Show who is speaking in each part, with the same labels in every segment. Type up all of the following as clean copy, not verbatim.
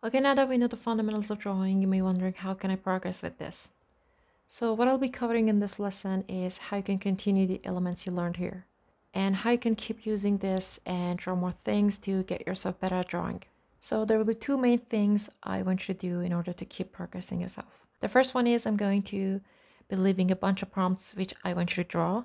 Speaker 1: Okay, now that we know the fundamentals of drawing, you may be wondering how can I progress with this? So what I'll be covering in this lesson is how you can continue the elements you learned here, and how you can keep using this and draw more things to get yourself better at drawing. So there will be two main things I want you to do in order to keep progressing yourself. The first one is I'm going to be leaving a bunch of prompts which I want you to draw.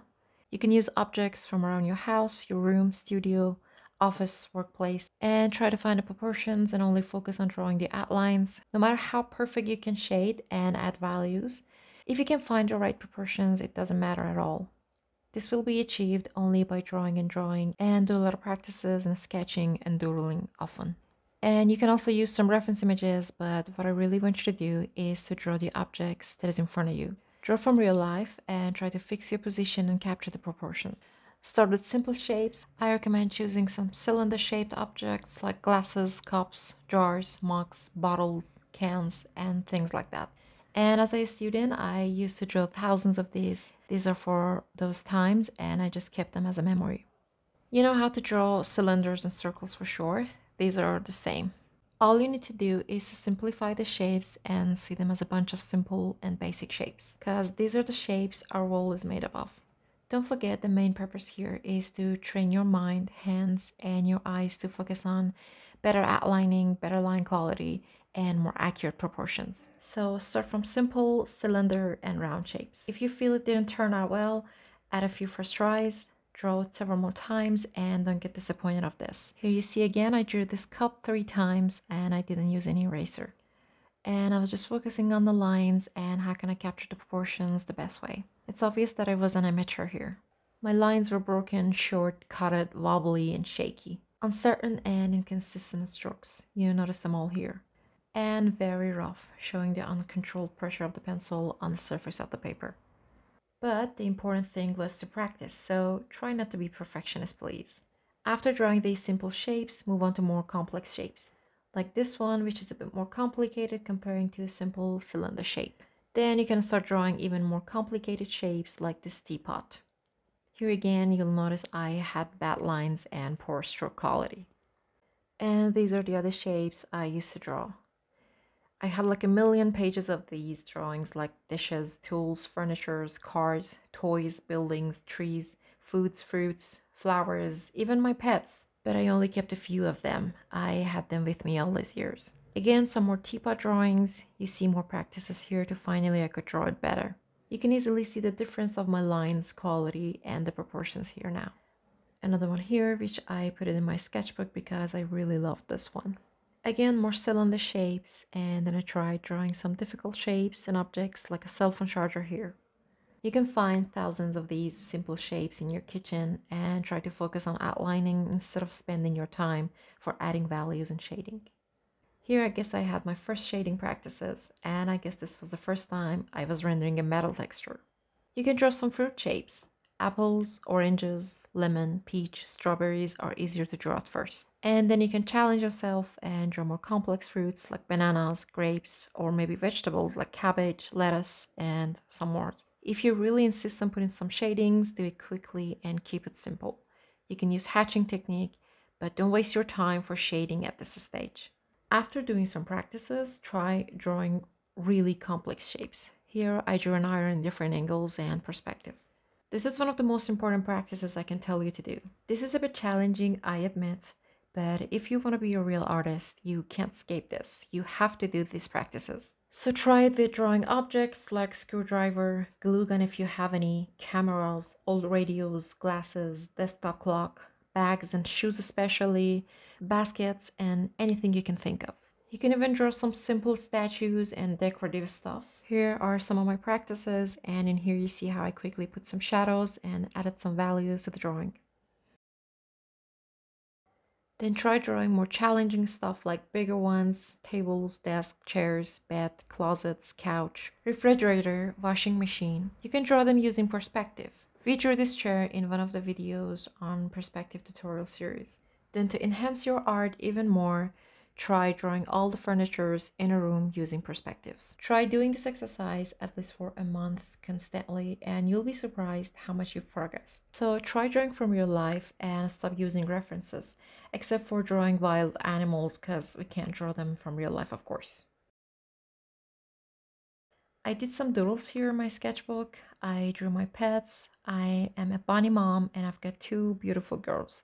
Speaker 1: You can use objects from around your house, your room, studio, office, workplace, and try to find the proportions and only focus on drawing the outlines. No matter how perfect you can shade and add values, if you can find the right proportions, it doesn't matter at all. This will be achieved only by drawing and do a lot of practices and sketching and doodling often. And you can also use some reference images, but what I really want you to do is to draw the objects that is in front of you. Draw from real life and try to fix your position and capture the proportions. Start with simple shapes. I recommend choosing some cylinder-shaped objects like glasses, cups, jars, mugs, bottles, cans, and things like that. And as a student, I used to draw thousands of these. These are for those times, and I just kept them as a memory. You know how to draw cylinders and circles for sure. These are the same. All you need to do is to simplify the shapes and see them as a bunch of simple and basic shapes, because these are the shapes our world is made up of. Don't forget the main purpose here is to train your mind, hands, and your eyes to focus on better outlining, better line quality, and more accurate proportions. So start from simple cylinder and round shapes. If you feel it didn't turn out well, add a few first tries, draw it several more times, and don't get disappointed of this. Here you see again, I drew this cup 3 times and I didn't use any eraser. And I was just focusing on the lines and how can I capture the proportions the best way. It's obvious that I was an amateur here. My lines were broken, short, cutted, wobbly, and shaky. Uncertain and inconsistent strokes. You notice them all here. And very rough, showing the uncontrolled pressure of the pencil on the surface of the paper. But the important thing was to practice, so try not to be perfectionist, please. After drawing these simple shapes, move on to more complex shapes, like this one, which is a bit more complicated comparing to a simple cylinder shape. Then you can start drawing even more complicated shapes like this teapot. Here again, you'll notice I had bad lines and poor stroke quality. And these are the other shapes I used to draw. I had like a million pages of these drawings like dishes, tools, furnitures, cars, toys, buildings, trees, foods, fruits, flowers, even my pets. But I only kept a few of them. I had them with me all these years. Again, some more teapot drawings. You see more practices here to finally I could draw it better. You can easily see the difference of my lines, quality, and the proportions here now. Another one here, which I put it in my sketchbook because I really loved this one. Again, more cylinder shapes, and then I tried drawing some difficult shapes and objects like a cell phone charger here. You can find thousands of these simple shapes in your kitchen and try to focus on outlining instead of spending your time for adding values and shading. Here I guess I had my first shading practices, and I guess this was the first time I was rendering a metal texture. You can draw some fruit shapes. Apples, oranges, lemon, peach, strawberries are easier to draw at first. And then you can challenge yourself and draw more complex fruits like bananas, grapes, or maybe vegetables like cabbage, lettuce, and some more. If you really insist on putting some shadings, do it quickly and keep it simple. You can use hatching technique, but don't waste your time for shading at this stage. After doing some practices, try drawing really complex shapes. Here I drew an iron in different angles and perspectives. This is one of the most important practices I can tell you to do. This is a bit challenging, I admit, but if you want to be a real artist, you can't escape this. You have to do these practices. So try it with drawing objects like screwdriver, glue gun if you have any, cameras, old radios, glasses, desktop clock, bags and shoes especially, baskets, and anything you can think of. You can even draw some simple statues and decorative stuff. Here are some of my practices, and in here you see how I quickly put some shadows and added some values to the drawing. Then try drawing more challenging stuff like bigger ones, tables, desk, chairs, bed, closets, couch, refrigerator, washing machine. You can draw them using perspective. We drew this chair in one of the videos on perspective tutorial series. Then to enhance your art even more, Try drawing all the furnitures in a room using perspectives. Try doing this exercise at least for a month constantly, and you'll be surprised how much you've progressed. So try drawing from real life and stop using references, except for drawing wild animals, because we can't draw them from real life, of course. I did some doodles here in my sketchbook. I drew my pets. I am a bunny mom, and I've got two beautiful girls.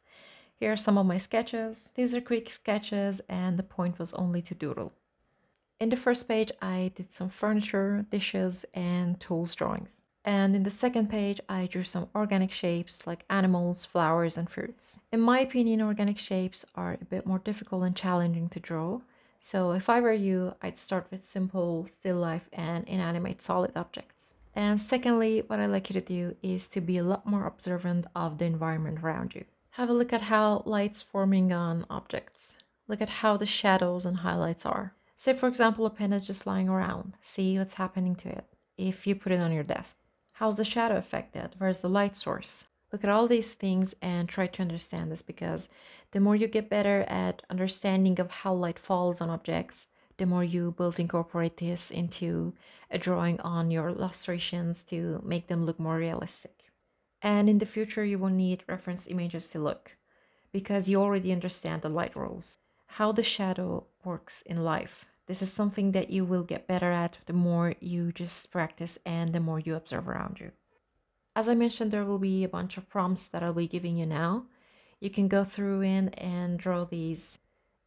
Speaker 1: Here are some of my sketches. These are quick sketches, and the point was only to doodle. In the first page, I did some furniture, dishes, and tools drawings. And in the second page, I drew some organic shapes like animals, flowers, and fruits. In my opinion, organic shapes are a bit more difficult and challenging to draw. So if I were you, I'd start with simple, still life, and inanimate solid objects. And secondly, what I like you to do is to be a lot more observant of the environment around you. Have a look at how light's forming on objects. Look at how the shadows and highlights are. Say, for example, a pen is just lying around. See what's happening to it if you put it on your desk. How's the shadow affected? Where's the light source? Look at all these things and try to understand this, because the more you get better at understanding of how light falls on objects, the more you will incorporate this into a drawing on your illustrations to make them look more realistic. And in the future, you will need reference images to look, because you already understand the light rules, how the shadow works in life. This is something that you will get better at the more you just practice and the more you observe around you. As I mentioned, there will be a bunch of prompts that I'll be giving you now. You can go through in and draw these.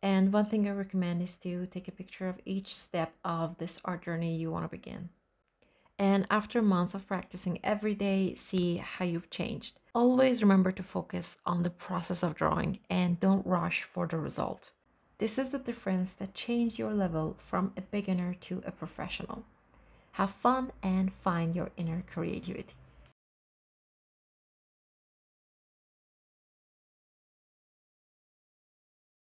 Speaker 1: And one thing I recommend is to take a picture of each step of this art journey you want to begin. And after months of practicing every day, see how you've changed. Always remember to focus on the process of drawing and don't rush for the result. This is the difference that changed your level from a beginner to a professional. Have fun and find your inner creativity.